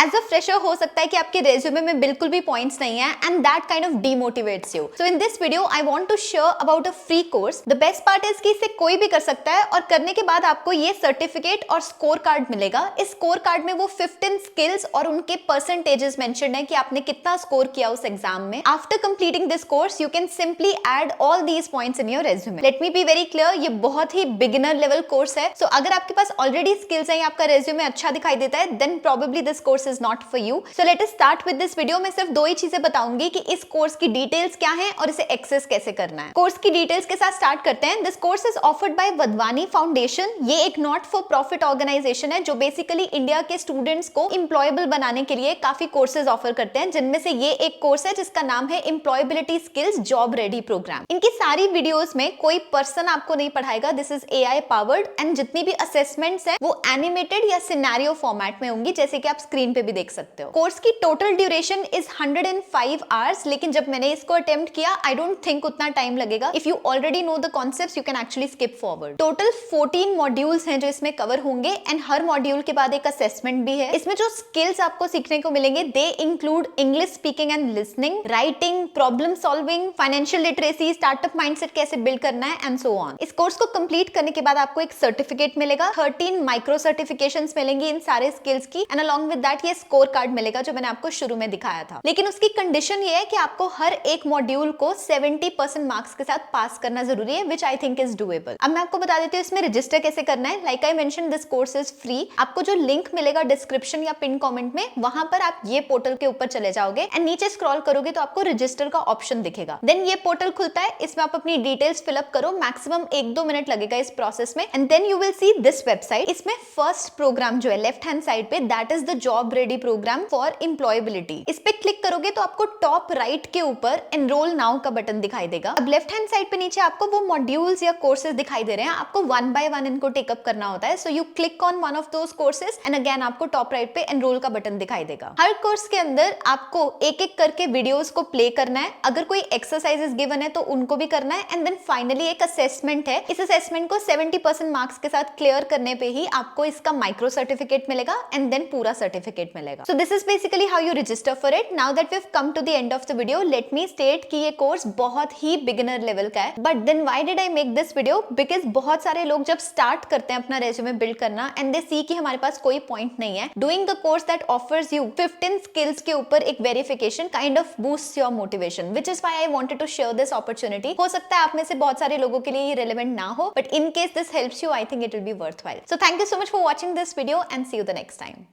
As a fresher हो सकता है कि आपके रेज्यूमे में बिल्कुल भी पॉइंट्स नहीं है and that kind of demotivates you. So in this video I want to share about a free course. The best part is कि इसे कोई भी कर सकता है और करने के बाद आपको ये सर्टिफिकेट और स्कोर कार्ड मिलेगा। इस स्कोर कार्ड में वो 15 स्किल्स और उनके परसेंटेजेस मेंशन्ड है कि आपने कितना स्कोर किया उस एग्जाम में। After completing this course you can simply add all these points in your resume. Let me be very clear, ये बहुत ही बिगिनर लेवल कोर्स है। सो अगर आपके पास ऑलरेडी स्किल्स है, आपका रेज्यूमे अच्छा दिखाई देता है, then probably this course is not for you. So let us start with this video. मैं सिर्फ दो ही चीजें बताऊंगी कि इस कोर्स की डिटेल्स क्या है और इसे एक्सेस कैसे करना है। कोर्स की डिटेल्स के साथ स्टार्ट करते हैं। This course is offered by Wadhwani foundation. ये एक नॉट फॉर प्रॉफिट ऑर्गेनाइजेशन है जो बेसिकली इंडिया के स्टूडेंट्स को एम्प्लॉयबल बनाने के लिए काफी कोर्सेज ऑफर करते हैं, जिनमें से ये एक कोर्स है जिसका नाम है employability skills job ready programme. इनकी सारी वीडियोस में कोई पर्सन आपको नहीं पढ़ाएगा, this is AI powered, and जितनी भी असेसमेंट्स हैं वो एनिमेटेड या सिनेरियो फॉर्मेट में होंगी, जैसे कि आप स्क्रीन पे भी देख सकते हो। कोर्स की टोटल ड्यूरेशन इज 105 आवर्स, लेकिन जब मैंने इसको अटेम्प्ट किया आई डोंट थिंक उतना टाइम लगेगा। If you already know the concepts you can actually skip forward. Total 14 modules हैं जो इसमें कवर होंगे एंड हर मॉड्यूल के बाद एक असेसमेंट भी है। इसमें जो स्किल्स आपको सीखने को मिलेंगे they include English speaking and listening, writing, problem solving, financial literacy, startup mindset कैसे बिल्ड करना है एंड सो ऑन। इस कोर्स को कंप्लीट करने के बाद आपको एक सर्टिफिकेट मिलेगा, 13 माइक्रो सर्टिफिकेशंस मिलेंगी इन सारे स्किल्स की, एंड अलोंग विद दैट ये स्कोर कार्ड मिलेगा जो मैंने आपको शुरू में दिखाया था। लेकिन उसकी कंडीशन ये है कि आपको हर एक मॉड्यूल को 70% मार्क्स के साथ पास करना जरूरी है, विच आई थिंक इज डूएबल। अब मैं आपको बता देती हूँ इसमें रजिस्टर कैसे करना है। Like I mention this course is free. आपको जो लिंक मिलेगा डिस्क्रिप्शन या पिन कमेंट में, वहां पर आप ये पोर्टल के ऊपर चले जाओगे एंड नीचे स्क्रॉल करोगे तो आपको रजिस्टर का ऑप्शन दिखेगा। देन ये पोर्टल खुलता है, इसमें आप अपनी डिटेल्स फिलअप करो, मैक्सिमम 1-2 मिनट लगेगा इस प्रोसेस में, and then you will see this website. इसमें फर्स्ट प्रोग्राम जो है लेफ्ट हैंड साइड पे, that is the job ready program for employability. इस पे क्लिक करोगे तो आपको टॉप राइट के ऊपर एनरोल नाउ का बटन दिखाई देगा। अब लेफ्ट हैंड साइड पे नीचे आपको वो मॉड्यूल्स या कोर्सेज दिखाई दे रहे हैं, आपको 1 by 1 इनको टेकअप करना होता है। So you click on one of those courses and again आपको टॉप राइट पे एनरोल का बटन दिखाई देगा। हर कोर्स के अंदर आपको एक एक करके वीडियोस को प्ले करना है, अगर कोई एक्सरसाइजेस गिवन है तो उनको भी करना है, एंड देन फाइनली एक असेसमेंट है। इस असेसमेंट को 70% मार्क्स के साथ क्लियर करने पे ही आपको इसका माइक्रो सर्टिफिकेट मिलेगा एंड देन पूरा सर्टिफिकेट मिलेगा। So this is basically how you register for it. Now that we have come to the end of the video, let me state कि ये कोर्स बहुत ही बिगिनर लेवल का है, but then why did I make this video? Because बहुत सारे लोग जब स्टार्ट करते हैं अपना रेज्यूमे बिल्ड करना एंड दे सी कि हमारे पास कोई पॉइंट नहीं है, doing the course that offers you 15 skills के ऊपर एक verification kind of boost your motivation, which is why I wanted to share this opportunity. हो सकता है आप में से बहुत सारे लोगों के लिए ये रेलेवेंट ना हो, but in case this helps you, I think it will be worthwhile. So thank you so much for watching this video and see you the next time.